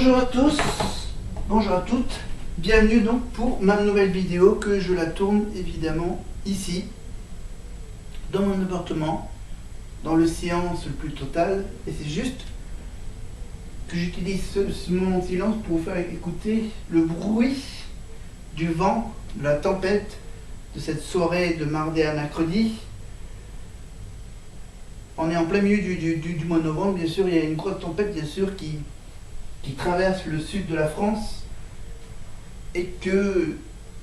Bonjour à tous, bonjour à toutes, bienvenue donc pour ma nouvelle vidéo que je la tourne évidemment ici, dans mon appartement, dans le silence le plus total, et c'est juste que j'utilise ce moment de silence pour vous faire écouter le bruit du vent, de la tempête, de cette soirée de mardi à mercredi. On est en plein milieu du mois de novembre, bien sûr, il y a une grosse tempête, bien sûr, qui traverse le sud de la France et que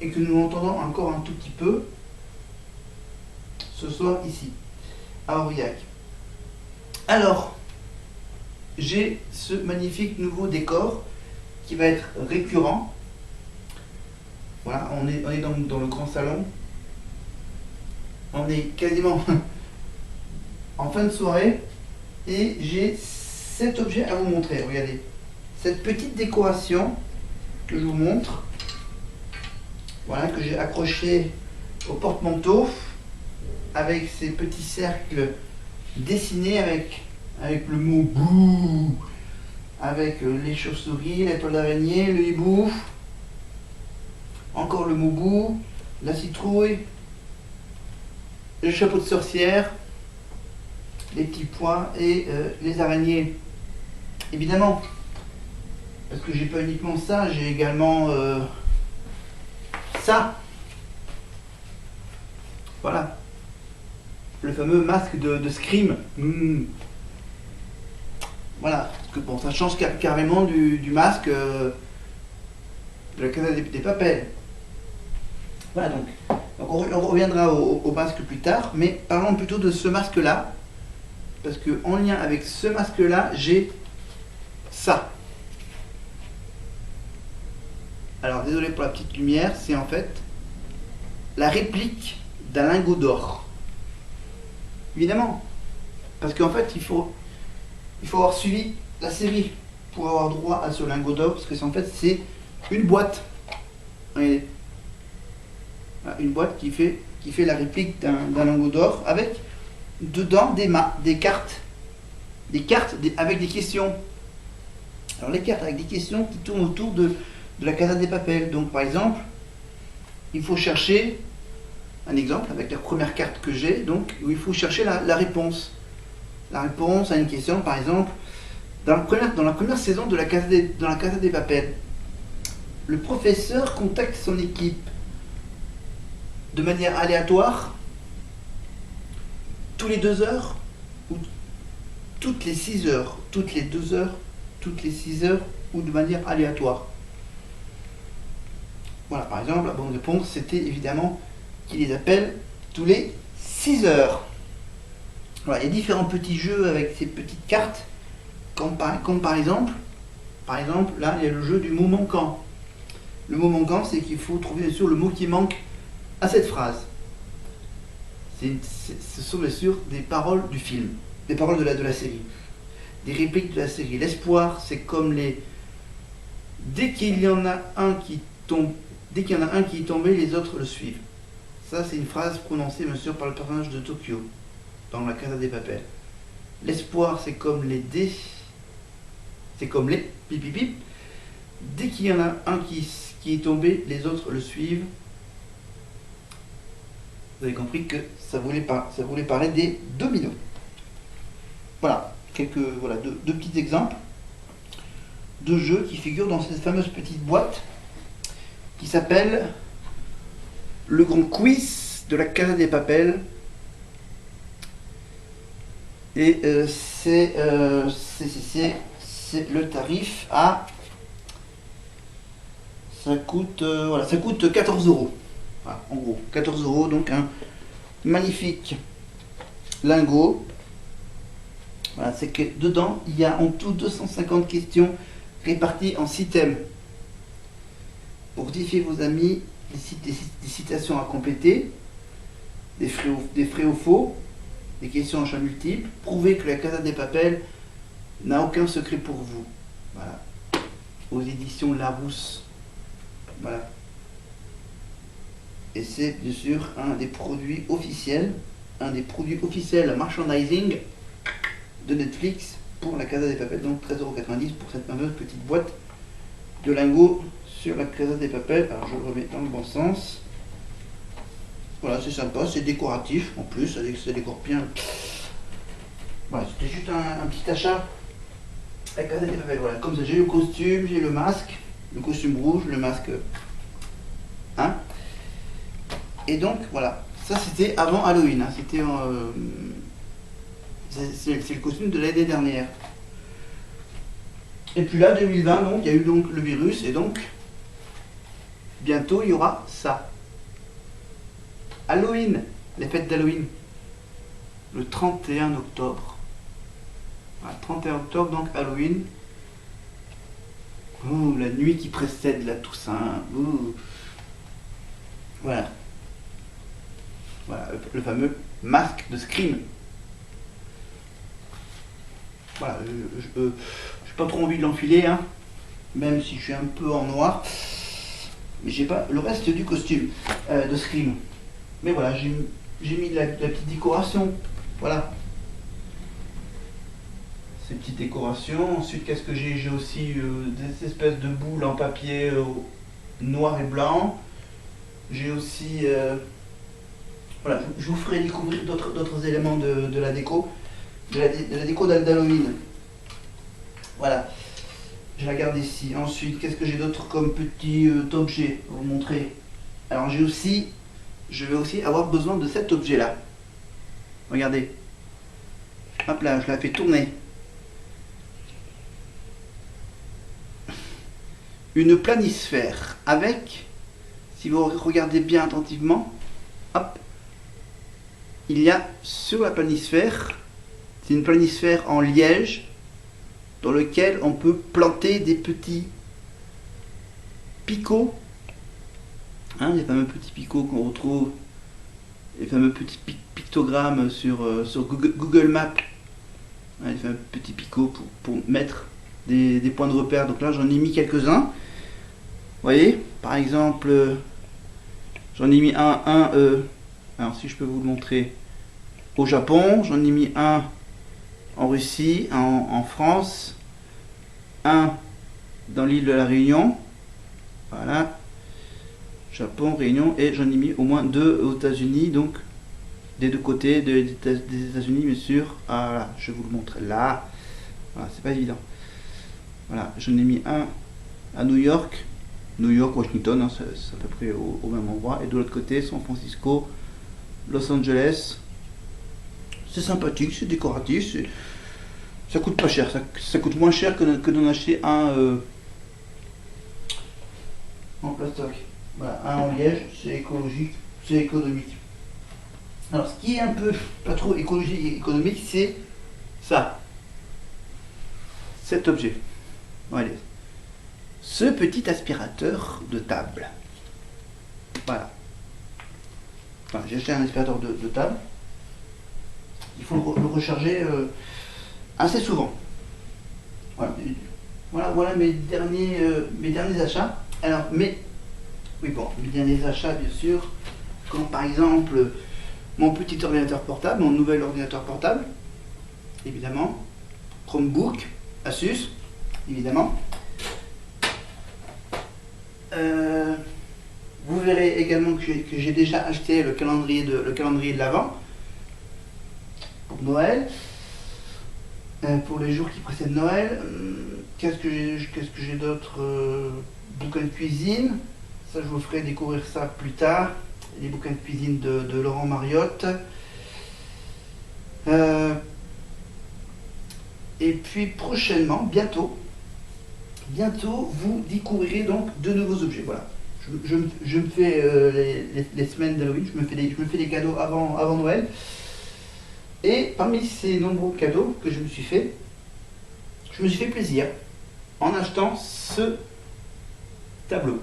nous entendons encore un tout petit peu ce soir ici, à Aurillac. Alors, j'ai ce magnifique nouveau décor qui va être récurrent. Voilà, on est dans le grand salon. On est quasiment en fin de soirée et j'ai cet objet à vous montrer. Regardez, cette petite décoration que je vous montre, voilà, que j'ai accroché au porte-manteau avec ces petits cercles dessinés avec le mot bouh, avec les chauves-souris, les toiles d'araignée, le hibou, encore le mot bouh, la citrouille, le chapeau de sorcière, les petits pois et les araignées. Évidemment, parce que j'ai pas uniquement ça, j'ai également ça. Voilà. Le fameux masque de Scream. Voilà. Parce que bon, ça change carrément du masque de la Casa des Papel. Voilà donc. On reviendra au masque plus tard, mais parlons plutôt de ce masque-là. Parce que en lien avec ce masque-là, j'ai ça. Alors désolé pour la petite lumière, c'est en fait la réplique d'un lingot d'or. Évidemment, parce qu'en fait il faut avoir suivi la série pour avoir droit à ce lingot d'or, parce que c'est en fait c'est une boîte. Regardez. Une boîte qui fait la réplique d'un lingot d'or avec dedans des cartes avec des questions. Alors les cartes avec des questions qui tournent autour de la Casa des Papel. Donc par exemple, il faut chercher un exemple avec la première carte que j'ai, donc où il faut chercher la réponse. La réponse à une question, par exemple, dans la première saison de la Casa des Papel, le professeur contacte son équipe de manière aléatoire tous les 2 heures ou toutes les 6 heures, toutes les 2 heures, toutes les 6 heures ou de manière aléatoire. Voilà, par exemple, la bonne réponse, c'était évidemment qu'il les appelle tous les 6 heures. Voilà, il y a différents petits jeux avec ces petites cartes, comme par exemple, là, il y a le jeu du mot manquant. Le mot manquant, c'est qu'il faut trouver bien sûr le mot qui manque à cette phrase. Ce sont bien sûr des paroles du film, des paroles de la série, des répliques de la série. L'espoir, c'est comme les... Dès qu'il y en a un qui tombe, dès qu'il y en a un qui est tombé, les autres le suivent. Ça, c'est une phrase prononcée, bien sûr, par le personnage de Tokyo, dans la Casa des Papel. L'espoir, c'est comme les dés, c'est comme les pip pip pip. Dès qu'il y en a un qui est tombé, les autres le suivent. Vous avez compris que ça voulait parler des dominos. Voilà, deux petits exemples de jeux qui figurent dans cette fameuse petite boîte qui s'appelle le grand quiz de la Casa des Papel. Et c'est le tarif à... Ça coûte 14 euros. Voilà, en gros, 14 euros, donc un magnifique lingot. Voilà, c'est que dedans, il y a en tout 250 questions réparties en 6 thèmes. Pour défier vos amis, des citations à compléter, des frais ou faux, des questions en choix multiples, prouver que la Casa des Papel n'a aucun secret pour vous. Voilà. Aux éditions Larousse. Voilà. Et c'est bien sûr un des produits officiels merchandising de Netflix pour la Casa des Papel, donc 13,90 € pour cette fameuse petite boîte de lingots sur la Casa de Papel. Alors je le remets dans le bon sens. Voilà, c'est sympa, c'est décoratif en plus, ça décore bien. Voilà, c'était juste un petit achat à Casa de Papel. Voilà, comme ça j'ai le costume, j'ai le masque, le costume rouge, le masque. Hein. Et donc voilà, ça c'était avant Halloween, hein. C'était c'est le costume de l'année dernière. Et puis là, 2020, donc, il y a eu donc le virus, et donc, bientôt, il y aura ça. Halloween, les fêtes d'Halloween, le 31 octobre. Voilà, 31 octobre, donc Halloween. Ouh, la nuit qui précède la Toussaint. Ouh. Voilà. Voilà, le fameux masque de Scream. Voilà, je n'ai pas trop envie de l'enfiler, hein, même si je suis un peu en noir. Mais j'ai pas le reste du costume de Scream. Mais voilà, j'ai mis la petite décoration. Voilà. Ces petites décorations. Ensuite, qu'est-ce que j'ai? J'ai aussi des espèces de boules en papier noir et blanc. J'ai aussi... voilà, je vous ferai découvrir d'autres éléments de la déco. De la déco d'Halloween. Voilà. Je la garde ici. Ensuite, qu'est-ce que j'ai d'autre comme petit objet à vous montrer? Alors je vais aussi avoir besoin de cet objet-là. Regardez. Hop là, je la fais tourner. Une planisphère avec, si vous regardez bien attentivement, hop, il y a sur la planisphère, c'est une planisphère en liège dans lequel on peut planter des petits picots, hein, les fameux petits picots qu'on retrouve, les fameux petits pictogrammes sur Google Maps, hein, les fameux petits picots pour mettre des points de repère. Donc là j'en ai mis quelques-uns, vous voyez, par exemple j'en ai mis un alors si je peux vous le montrer, au Japon, j'en ai mis un en Russie, en France, un dans l'île de la Réunion, voilà, Japon, Réunion, et j'en ai mis au moins 2 aux États-Unis, donc des deux côtés des États-Unis, bien sûr. Ah, voilà, je vais vous le montrer là, voilà, c'est pas évident. Voilà, j'en ai mis un à New York, Washington, hein, c'est à peu près au même endroit, et de l'autre côté, San Francisco, Los Angeles. C'est sympathique, c'est décoratif, ça coûte pas cher, ça coûte moins cher que d'en acheter un en plastoc. Voilà, un en liège, c'est écologique, c'est économique. Alors ce qui est un peu pas trop écologique et économique, c'est ça, cet objet. Allez, ce petit aspirateur de table. Voilà. Enfin, j'ai acheté un aspirateur de table. Il faut le recharger assez souvent. Voilà mes derniers achats. Alors, mes derniers achats, bien sûr, comme par exemple mon petit ordinateur portable, mon nouvel ordinateur portable, évidemment, Chromebook, Asus, évidemment. Vous verrez également que j'ai déjà acheté le calendrier de l'Avent pour Noël, pour les jours qui précèdent Noël. Qu'est-ce que j'ai d'autre? Bouquins de cuisine, ça je vous ferai découvrir ça plus tard. Les bouquins de cuisine de Laurent Mariotte. Et puis prochainement, bientôt, vous découvrirez donc de nouveaux objets. Voilà. Je me fais les semaines d'Halloween, je me fais des cadeaux avant Noël. Et parmi ces nombreux cadeaux que je me suis fait plaisir en achetant ce tableau.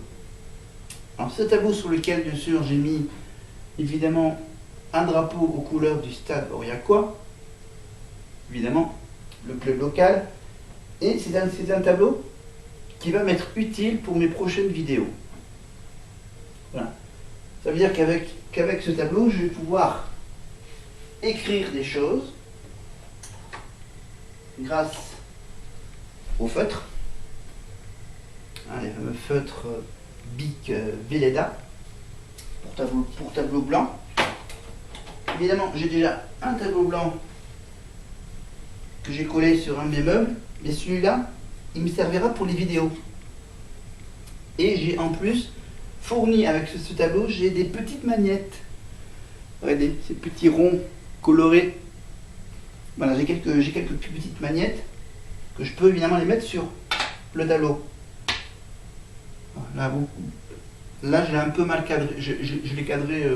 Alors ce tableau sur lequel bien sûr j'ai mis évidemment un drapeau aux couleurs du stade Aurillacois, évidemment le club local, et c'est un tableau qui va m'être utile pour mes prochaines vidéos. Voilà. Ça veut dire qu'avec ce tableau je vais pouvoir écrire des choses grâce au feutre. hein, les fameux feutres Bic Velleda pour tableau blanc. Évidemment, j'ai déjà un tableau blanc que j'ai collé sur un de mes meubles, mais celui-là, il me servira pour les vidéos. Et j'ai en plus fourni avec ce tableau, j'ai des petites magnettes. Regardez, ces petits ronds colorés. Voilà, j'ai quelques petites magnettes que je peux évidemment les mettre sur le tableau. Là, je l'ai un peu mal cadré. Je l'ai cadré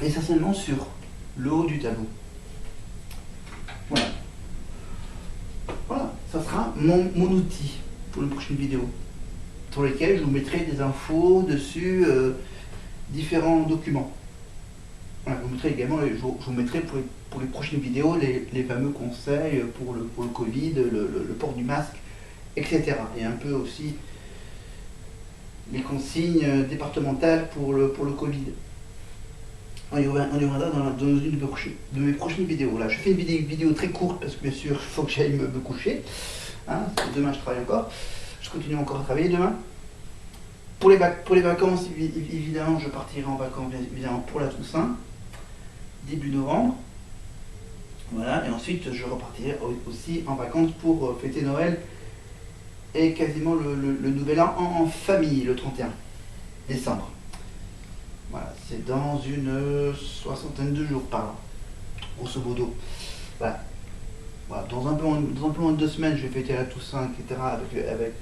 essentiellement sur le haut du tableau. Voilà. Voilà, ça sera mon outil pour une prochaine vidéo, sur lesquels je vous mettrai des infos dessus, différents documents. Voilà, je vous mettrai également, je vous mettrai pour les prochaines vidéos les fameux conseils pour le Covid, le port du masque, etc. Et un peu aussi les consignes départementales pour le Covid. On y reviendra dans une de mes prochaines vidéos. Là, je fais une vidéo très courte parce que bien sûr, il faut que j'aille me coucher. Hein, parce que demain, je travaille encore. Je continue encore à travailler demain. Pour les vacances, évidemment, je partirai en vacances évidemment pour la Toussaint, début novembre. Voilà, et ensuite, je repartirai aussi en vacances pour fêter Noël et quasiment le Nouvel An en famille, le 31 décembre. Voilà, c'est dans une soixantaine de jours par là, grosso modo. Voilà. Voilà, dans un peu moins de 2 semaines, je vais fêter la Toussaint, etc. avec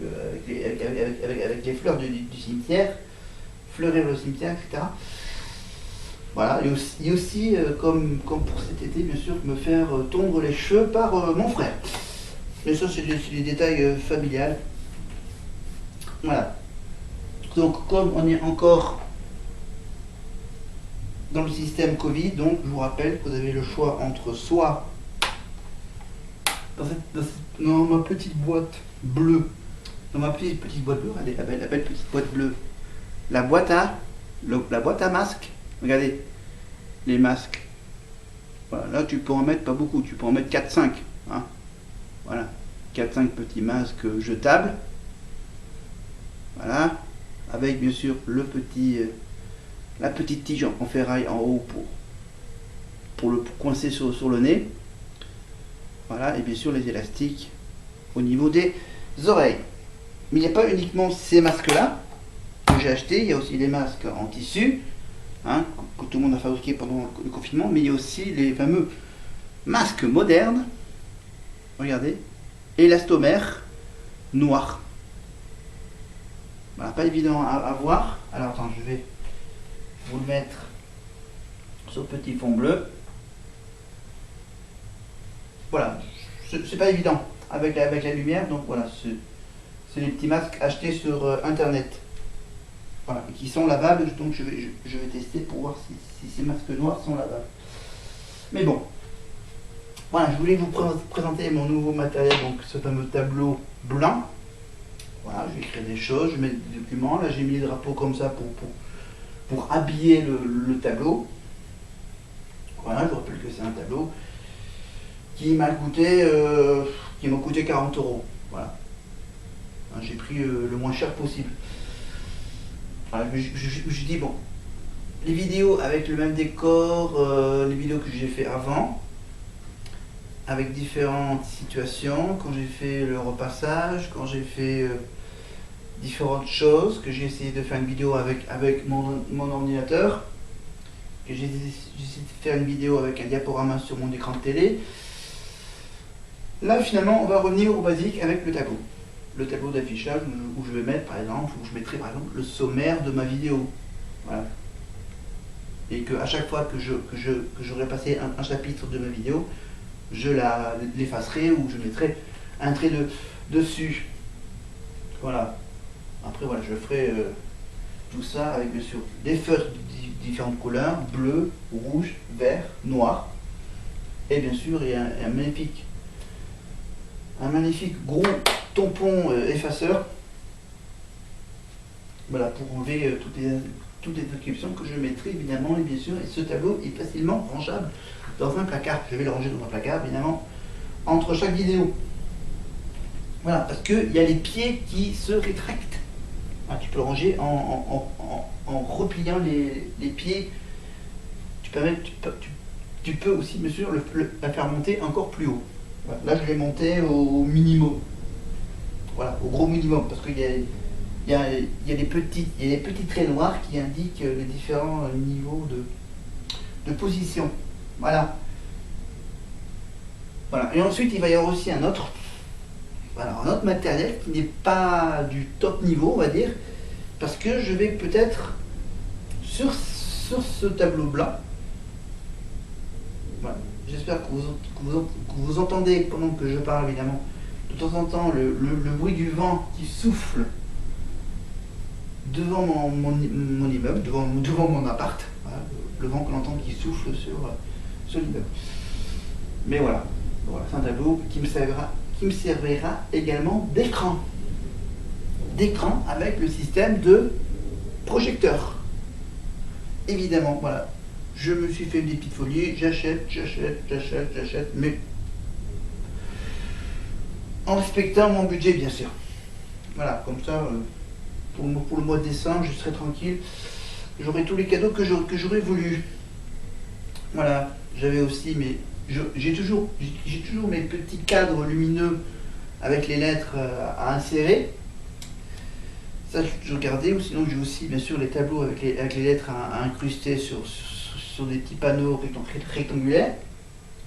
les fleurs du cimetière, fleurir le cimetière, etc. Voilà, et aussi comme pour cet été, bien sûr, me faire tondre les cheveux par mon frère. Mais ça, c'est des détails familiales. Voilà. Donc, comme on est encore dans le système Covid, donc je vous rappelle que vous avez le choix entre soit dans ma petite boîte bleue, regardez, la belle petite boîte bleue, la boîte à masques, regardez, les masques, voilà, là tu peux en mettre pas beaucoup, tu peux en mettre 4-5, hein, voilà, 4-5 petits masques jetables, voilà, avec bien sûr la petite tige en ferraille en haut pour le coincer sur le nez. Voilà, et bien sûr les élastiques au niveau des oreilles. Mais il n'y a pas uniquement ces masques-là que j'ai achetés, il y a aussi les masques en tissu, hein, que tout le monde a fabriqué pendant le confinement, mais il y a aussi les fameux masques modernes, regardez, élastomères noirs. Voilà, pas évident à voir. Alors attends, je vais vous le mettre sur petit fond bleu. Voilà, c'est pas évident avec la lumière, donc voilà, c'est les petits masques achetés sur internet. Voilà, qui sont lavables, donc je vais tester pour voir si ces masques noirs sont lavables. Mais bon, voilà, je voulais vous présenter mon nouveau matériel, donc ce fameux tableau blanc. Voilà, je vais écrire des choses, je mets des documents, là j'ai mis les drapeaux comme ça pour habiller le tableau. Voilà, je vous rappelle que c'est un tableau qui m'a coûté 40 €. Voilà. J'ai pris le moins cher possible. Voilà, je dis bon, les vidéos avec le même décor, les vidéos que j'ai fait avant, avec différentes situations, quand j'ai fait le repassage, quand j'ai fait différentes choses, que j'ai essayé de faire une vidéo avec mon ordinateur, que j'ai essayé de faire une vidéo avec un diaporama sur mon écran de télé. Là, finalement, on va revenir au basique avec le tableau. Le tableau d'affichage où je vais mettre, par exemple, où je mettrai par exemple le sommaire de ma vidéo. Voilà. Et que à chaque fois que j'aurai passé un chapitre de ma vidéo, je l'effacerai ou je mettrai un trait dessus. Voilà. Après, voilà, je ferai tout ça avec bien sûr des feutres de différentes couleurs, bleu, rouge, vert, noir. Et bien sûr, il y a un magnifique gros tampon effaceur, voilà, pour enlever toutes les inscriptions que je mettrai évidemment, et bien sûr, et ce tableau est facilement rangeable dans un placard. Je vais le ranger dans un placard évidemment entre chaque vidéo. Voilà, parce qu'il y a les pieds qui se rétractent. Ah, tu peux le ranger en repliant les pieds. Tu peux aussi, bien sûr, la faire monter encore plus haut. Voilà. Là, je l'ai monté au minimum. Voilà, au gros minimum, parce qu'il y a des petits traits noirs qui indiquent les différents niveaux de position. Voilà. Voilà. Et ensuite, il va y avoir aussi un autre matériel qui n'est pas du top niveau, on va dire, parce que je vais peut-être sur ce tableau blanc. Voilà. J'espère que vous entendez pendant que je parle, évidemment, de temps en temps le bruit du vent qui souffle devant mon immeuble, devant mon appart. Voilà, le vent qu'on entend qui souffle sur l'immeuble. Mais voilà, c'est un tableau qui me servira également d'écran. D'écran avec le système de projecteur. Évidemment, voilà. Je me suis fait des petites folies, j'achète, mais en respectant mon budget, bien sûr. Voilà, comme ça, pour le mois de décembre, je serai tranquille. J'aurai tous les cadeaux que j'aurais voulu. Voilà, j'avais aussi j'ai toujours mes petits cadres lumineux avec les lettres à insérer. Ça, j'ai toujours gardé. Ou sinon, j'ai aussi, bien sûr, les tableaux avec les lettres à incruster sur des petits panneaux rectangulaires.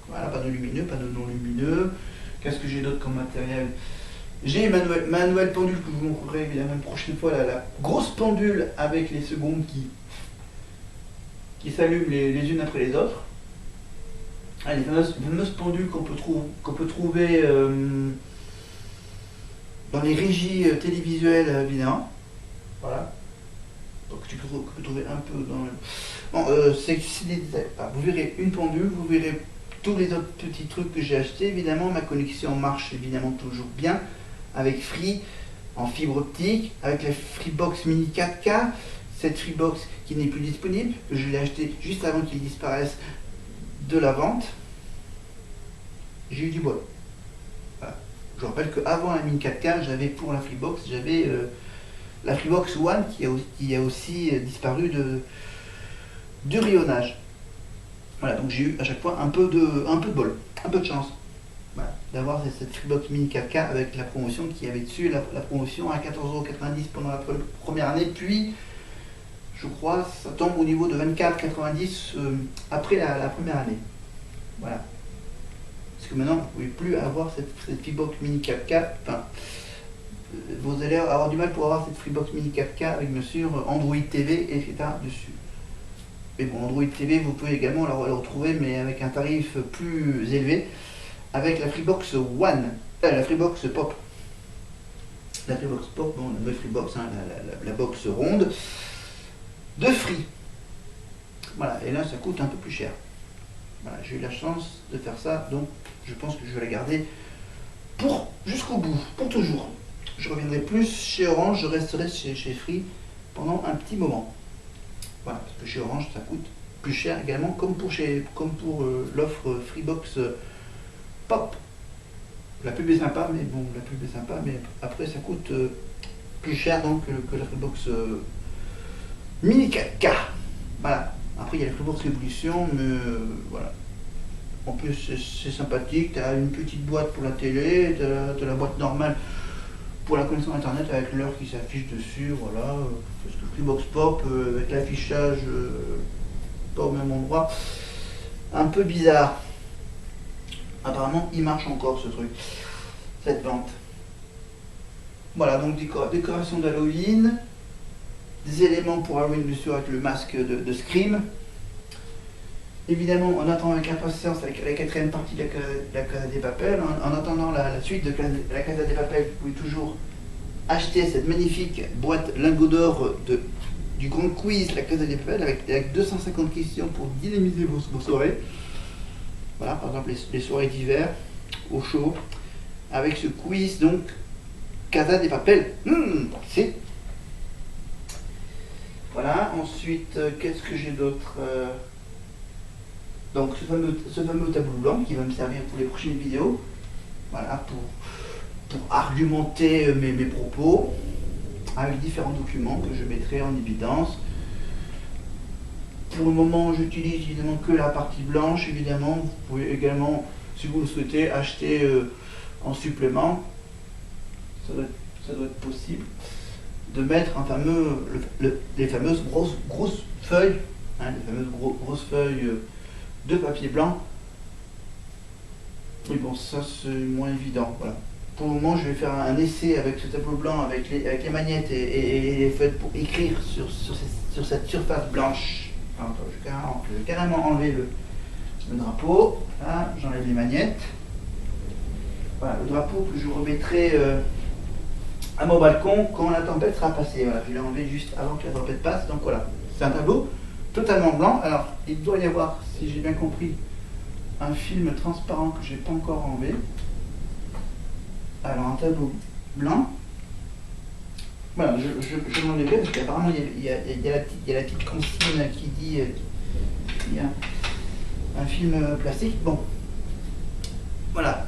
Voilà, panneaux lumineux, panneaux non lumineux. Qu'est-ce que j'ai d'autre comme matériel? J'ai ma nouvelle pendule que je vous montrerai évidemment une prochaine fois, la grosse pendule avec les secondes qui s'allument les unes après les autres. Ah, les fameuses pendules qu'on peut trouver dans les régies télévisuelles évidemment. Voilà. Donc tu peux trouver un peu dans le... Bon, c'est des détails. Vous verrez une pendule, vous verrez tous les autres petits trucs que j'ai achetés. Évidemment, ma connexion marche évidemment toujours bien avec Free en fibre optique, avec la Freebox Mini 4K, cette Freebox qui n'est plus disponible, que je l'ai acheté juste avant qu'il disparaisse de la vente. J'ai eu du bol. Voilà. Je rappelle qu'avant la Mini 4K, j'avais pour la Freebox, j'avais la Freebox One qui a aussi disparu du rayonnage. Voilà, donc j'ai eu à chaque fois un peu de bol, un peu de chance. Voilà, d'avoir cette Freebox Mini 4K avec la promotion qui avait dessus, la promotion à 14,90€ pendant la première année, puis je crois ça tombe au niveau de 24,90€ après la première année. Voilà. Parce que maintenant vous ne pouvez plus avoir cette Freebox Mini 4K, enfin vous allez avoir du mal pour avoir cette Freebox Mini 4K avec bien sûr Android TV, etc. dessus. Mais bon, Android TV, vous pouvez également la retrouver, mais avec un tarif plus élevé, avec la Freebox One, la Freebox Pop. La Freebox Pop, bon, la nouvelle Freebox, hein, la box ronde de Free. Voilà, et là ça coûte un peu plus cher. Voilà, j'ai eu la chance de faire ça, donc je pense que je vais la garder jusqu'au bout, pour toujours. Je reviendrai plus chez Orange, je resterai chez Free pendant un petit moment. Voilà, parce que chez Orange ça coûte plus cher également, comme pour l'offre Freebox Pop. La pub est sympa, mais bon, mais après ça coûte plus cher donc que la Freebox Mini 4K. Voilà. Après il y a la Freebox Révolution, mais voilà. En plus c'est sympathique, tu as une petite boîte pour la télé, tu as la boîte normale pour la connexion internet avec l'heure qui s'affiche dessus, voilà. Parce que Freebox Pop avec l'affichage pas au même endroit, un peu bizarre. Apparemment il marche encore ce truc, cette vente. Voilà, donc décoration d'Halloween, des éléments pour Halloween bien sûr avec le masque de Scream. Évidemment, on attend avec impatience la quatrième partie de la Casa de Papel. En attendant la suite de la Casa de Papel, vous pouvez toujours acheter cette magnifique boîte lingot d'or du grand quiz la Casa de Papel avec 250 questions pour dynamiser vos soirées. Voilà, par exemple les soirées d'hiver au chaud avec ce quiz donc Casa de Papel. C'est voilà. Ensuite, qu'est-ce que j'ai d'autre? Donc ce fameux tableau blanc qui va me servir pour les prochaines vidéos. Voilà, pour argumenter mes propos avec différents documents que je mettrai en évidence. Pour le moment, j'utilise évidemment que la partie blanche, évidemment. Vous pouvez également, si vous le souhaitez, acheter en supplément. Ça doit être possible. De mettre un fameux, les fameuses grosses feuilles, hein, les fameuses grosses feuilles de papier blanc. Mais bon, ça c'est moins évident. Voilà. Pour le moment, je vais faire un essai avec ce tableau blanc, avec les magnettes et les feuilles pour écrire sur cette surface blanche. Alors, je vais carrément enlever le drapeau. Là, j'enlève les magnettes. Voilà, le drapeau que je remettrai à mon balcon quand la tempête sera passée. Voilà, je l'ai enlevé juste avant que la tempête passe. Donc voilà, c'est un tableau totalement blanc. Alors, il doit y avoir, si j'ai bien compris, un film transparent que je n'ai pas encore enlevé. Alors, un tableau blanc. Voilà, je l'enlèverai parce qu'apparemment il y a la petite consigne qui dit qu'il y a un film plastique. Bon, voilà.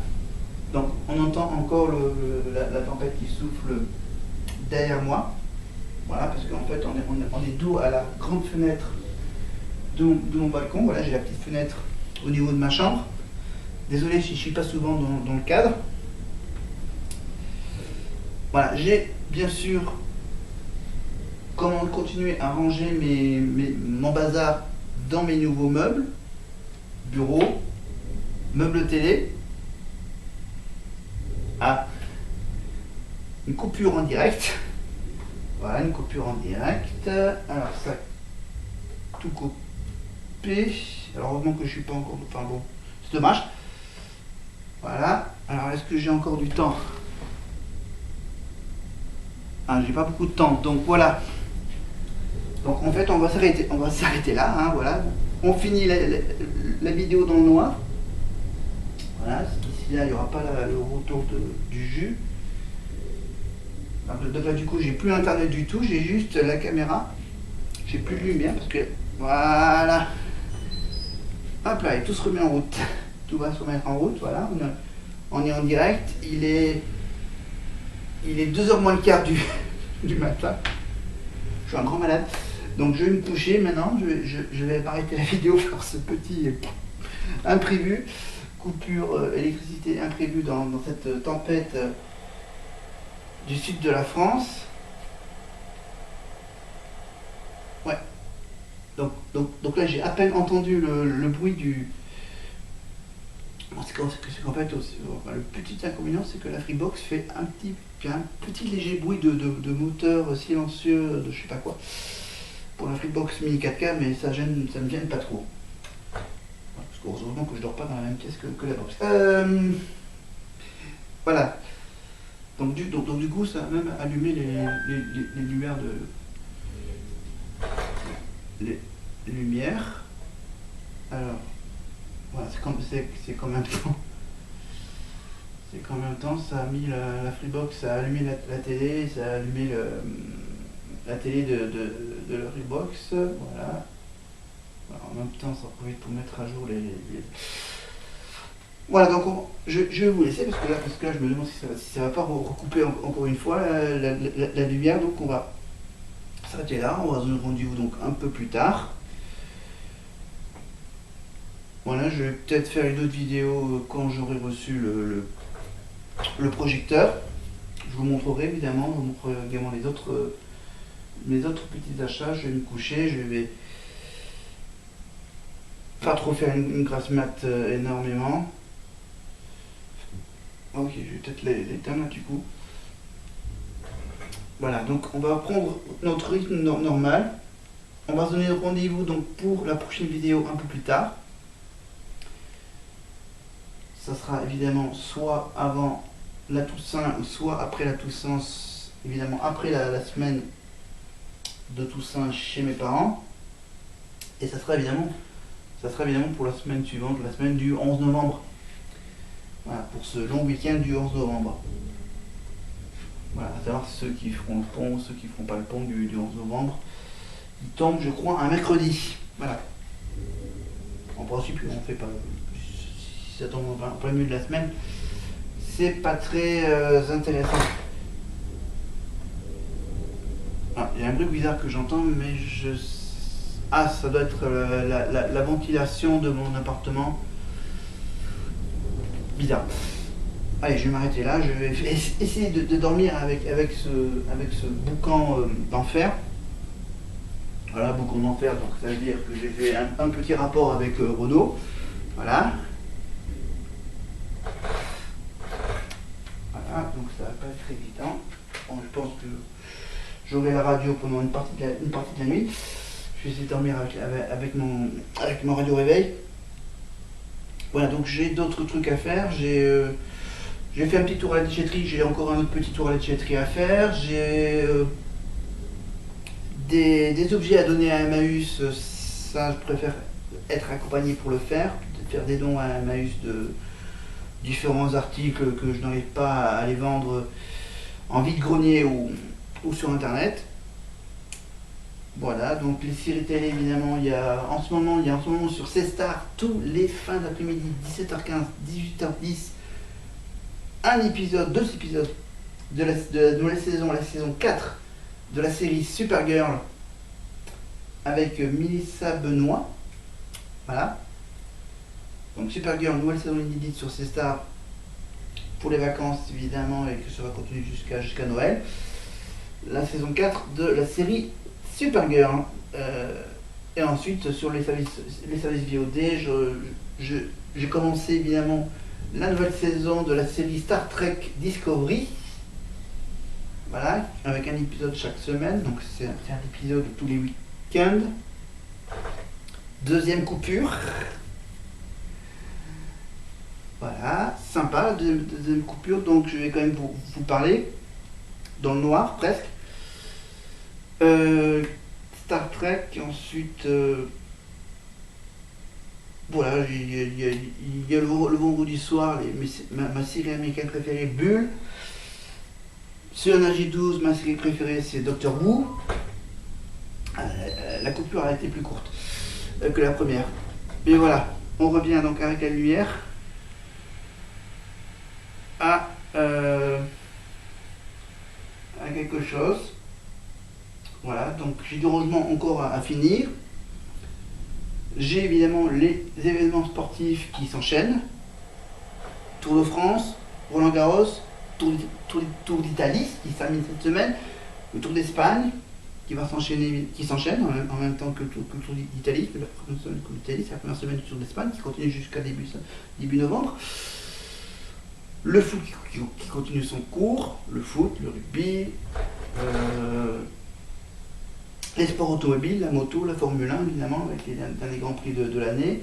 Donc on entend encore la tempête qui souffle derrière moi. Voilà, parce qu'en fait on est dos à la grande fenêtre de mon balcon. Voilà, j'ai la petite fenêtre au niveau de ma chambre. Désolé si je ne suis pas souvent dans le cadre. Voilà, j'ai bien sûr comment continuer à ranger mon bazar dans mes nouveaux meubles, bureaux, meubles télé. Ah, une coupure en direct. Voilà, une coupure en direct. Alors ça, tout coupé. Alors heureusement que je suis pas encore... Enfin bon, c'est dommage. Voilà. Alors est-ce que j'ai encore du temps? Ah, j'ai pas beaucoup de temps, donc voilà. Donc en fait on va s'arrêter là, hein, voilà. On finit la vidéo dans le noir. Voilà, ici là il n'y aura pas le retour du jus. Donc là du coup j'ai plus internet du tout, j'ai juste la caméra. J'ai plus de lumière parce que voilà. Hop là, et tout se remet en route. Tout va se remettre en route, voilà. On est en direct, il est 2h moins le quart du matin. Je suis un grand malade. Donc je vais me coucher maintenant. Je vais arrêter la vidéo pour ce petit imprévu. Coupure électricité imprévue dans cette tempête du sud de la France. Ouais. Donc là j'ai à peine entendu le bruit du... C'est qu'en fait, le petit inconvénient, c'est que la Freebox fait un petit léger bruit de moteur silencieux, de je sais pas quoi, pour la Freebox Mini 4K, mais ça me gêne pas trop. Parce que heureusement que je dors pas dans la même pièce que la box. Voilà. Donc du coup, ça a même allumé les lumières les lumières. Alors... Voilà, c'est combien de temps? C'est combien de temps ça a mis la Freebox, ça a allumé la télé, ça a allumé la télé de la Freebox, voilà. Alors, en même temps, ça profite pour mettre à jour les... Voilà, donc je vais vous laisser parce que là je me demande si ça va pas recouper encore une fois la lumière, donc on va s'arrêter là, on va se donner rendez-vous donc un peu plus tard. Voilà, je vais peut-être faire une autre vidéo quand j'aurai reçu le projecteur. Je vous montrerai évidemment, je vous montrerai également mes autres petits achats. Je vais me coucher, je vais pas trop faire une grasse mat énormément. Ok, je vais peut-être l'éteindre du coup. Voilà, donc on va prendre notre rythme normal. On va se donner rendez-vous donc pour la prochaine vidéo un peu plus tard. Ça sera évidemment soit avant la Toussaint ou soit après la Toussaint, évidemment après la semaine de Toussaint chez mes parents. Et ça sera évidemment pour la semaine suivante, la semaine du 11 novembre. Voilà, pour ce long week-end du 11 novembre. Voilà, à savoir ceux qui feront le pont, ceux qui ne feront pas le pont du 11 novembre. Il tombe, je crois, un mercredi. Voilà. En principe, on ne fait pas. Si ça tombe en plein milieu de la semaine, c'est pas très intéressant. Ah, il y a un bruit bizarre que j'entends, mais je... Ah, ça doit être la ventilation de mon appartement. Bizarre. Allez, je vais m'arrêter là. Je vais essayer de dormir avec ce boucan d'enfer. Voilà, boucan d'enfer, donc ça veut dire que j'ai fait un petit rapport avec Renaud. Voilà. Voilà, donc ça va pas être évident. Bon, je pense que j'aurai la radio pendant une partie de la nuit. Je vais essayer de dormir avec mon radio réveil. Voilà, donc j'ai d'autres trucs à faire. J'ai fait un petit tour à la déchetterie, j'ai encore un autre petit tour à la déchetterie à faire. J'ai des objets à donner à Emmaüs, ça je préfère être accompagné pour le faire des dons à Emmaüs de différents articles que je n'arrive pas à les vendre en vide-grenier ou sur internet. Voilà, donc les séries télé évidemment, il y a en ce moment sur C-Star tous les fins d'après-midi, 17h15, 18h10, deux épisodes de la nouvelle saison, la saison 4 de la série Supergirl avec Melissa Benoît. Voilà. Donc Supergirl, nouvelle saison inédite sur C-Star pour les vacances évidemment et que ça va continuer jusqu'à Noël. La saison 4 de la série Supergirl. Et ensuite sur les services VOD, j'ai commencé évidemment la nouvelle saison de la série Star Trek Discovery. Voilà, avec un épisode chaque semaine, donc c'est un épisode tous les week-ends. Deuxième coupure. Voilà, sympa la deuxième coupure, donc je vais quand même vous parler dans le noir presque. Star Trek, ensuite voilà, il y a le vendredi soir ma série américaine préférée, Bull. Sur NRJ12, ma série préférée c'est Doctor Who. La coupure a été plus courte que la première. Mais voilà, on revient donc avec la lumière à quelque chose. Voilà, donc j'ai du rangement encore à finir. J'ai évidemment les événements sportifs qui s'enchaînent. Tour de France, Roland Garros, Tour d'Italie qui se termine cette semaine, le Tour d'Espagne qui s'enchaîne en même temps que le Tour d'Italie, c'est la première semaine du Tour d'Espagne qui continue jusqu'à début novembre. Le foot qui continue son cours, le foot, le rugby, les sports automobiles, la moto, la Formule 1 évidemment, avec les derniers grands prix de l'année.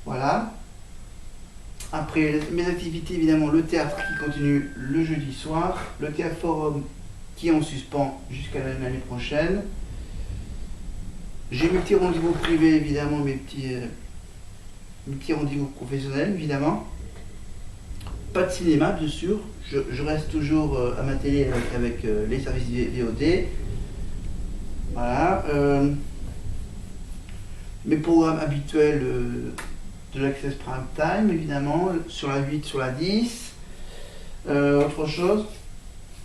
Voilà. Après mes activités, évidemment, le théâtre qui continue le jeudi soir, le théâtre forum qui est en suspens jusqu'à l'année prochaine. J'ai mes petits rendez-vous privés, évidemment, mes petits rendez-vous professionnels, évidemment. Pas de cinéma, bien sûr. Je reste toujours à ma télé avec les services VOD. Voilà. Mes programmes habituels de l'Access Prime Time, évidemment, sur la 8, sur la 10. Autre chose.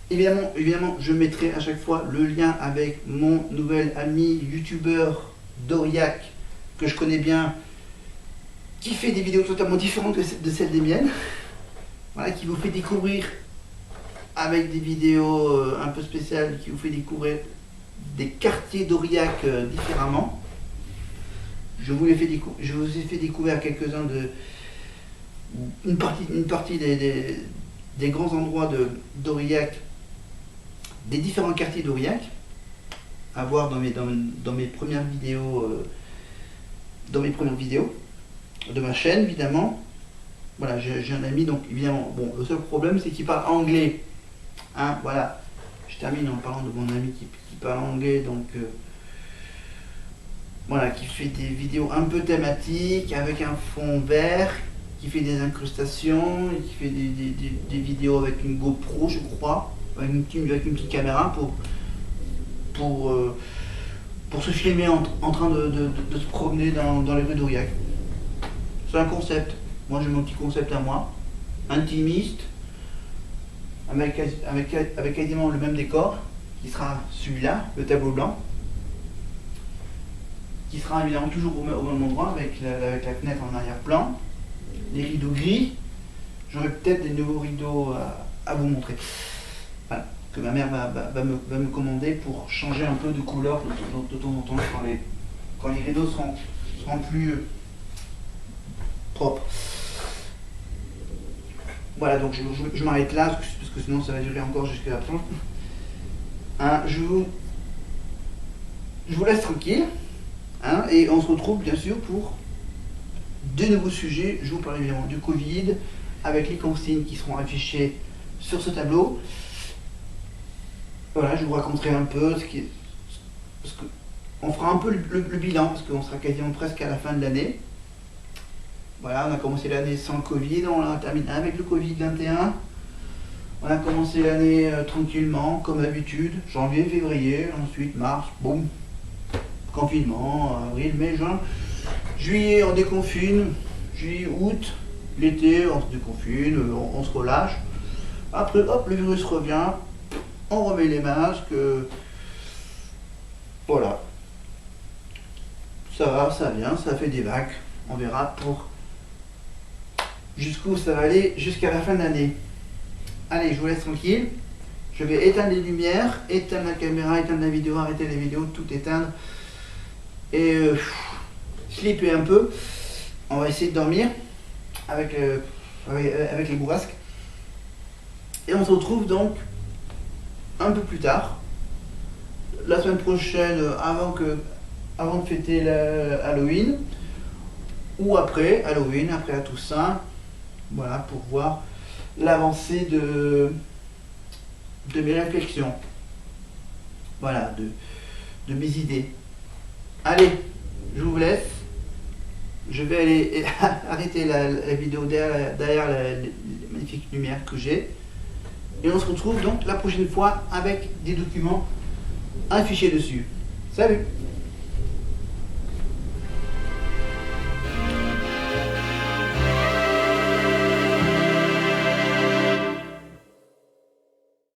Évidemment, je mettrai à chaque fois le lien avec mon nouvel ami youtubeur Doriac, que je connais bien, qui fait des vidéos totalement différentes de celles des miennes. Voilà, qui vous fait découvrir avec des vidéos un peu spéciales, qui vous fait découvrir des quartiers d'Aurillac différemment. Je vous ai fait découvrir quelques-uns une partie des grands endroits d'Aurillac, des différents quartiers d'Aurillac, à voir dans mes premières vidéos, de ma chaîne évidemment. Voilà, j'ai un ami, donc évidemment, bon, le seul problème c'est qu'il parle anglais. Hein, voilà, je termine en parlant de mon ami qui parle anglais, donc voilà, qui fait des vidéos un peu thématiques, avec un fond vert, qui fait des incrustations, et qui fait des vidéos avec une GoPro, je crois, avec une petite caméra pour se filmer en train de se promener dans les rues d'Aurillac. C'est un concept. Moi j'ai mon petit concept à moi. intimiste, avec quasiment le même décor, qui sera celui-là, le tableau blanc, qui sera évidemment toujours au même endroit, avec la fenêtre en arrière-plan, les rideaux gris. J'aurai peut-être des nouveaux rideaux à vous montrer. Voilà, que ma mère va me commander pour changer un peu de couleur de temps en temps quand les rideaux seront plus propres. Voilà, donc je m'arrête là, parce que sinon ça va durer encore jusqu'à la fin. Hein, je vous laisse tranquille, hein, et on se retrouve bien sûr pour de nouveaux sujets. Je vous parle évidemment du Covid, avec les consignes qui seront affichées sur ce tableau. Voilà, je vous raconterai un peu parce que on fera un peu le bilan, parce qu'on sera quasiment presque à la fin de l'année. Voilà, on a commencé l'année sans le Covid, on l'a terminé avec le Covid-21. On a commencé l'année tranquillement, comme d'habitude, janvier, février, ensuite mars, boum, confinement, avril, mai, juin. Juillet, on déconfine, juillet, août, l'été, on se déconfine, on se relâche. Après, hop, le virus revient, on remet les masques, voilà. Ça va, ça vient, ça fait des vagues. On verra pour jusqu'où ça va aller jusqu'à la fin de l'année. Allez, je vous laisse tranquille. Je vais éteindre les lumières, éteindre la caméra, éteindre la vidéo, arrêter la vidéo, tout éteindre. Et slipper un peu. On va essayer de dormir avec les bourrasques. Et on se retrouve donc un peu plus tard, la semaine prochaine, avant de fêter Halloween, ou après Halloween, après la Toussaint, voilà, pour voir l'avancée de mes réflexions, voilà, de mes idées. Allez, je vous laisse. Je vais aller arrêter la vidéo derrière les magnifiques lumières que j'ai. Et on se retrouve donc la prochaine fois avec des documents affichés dessus. Salut!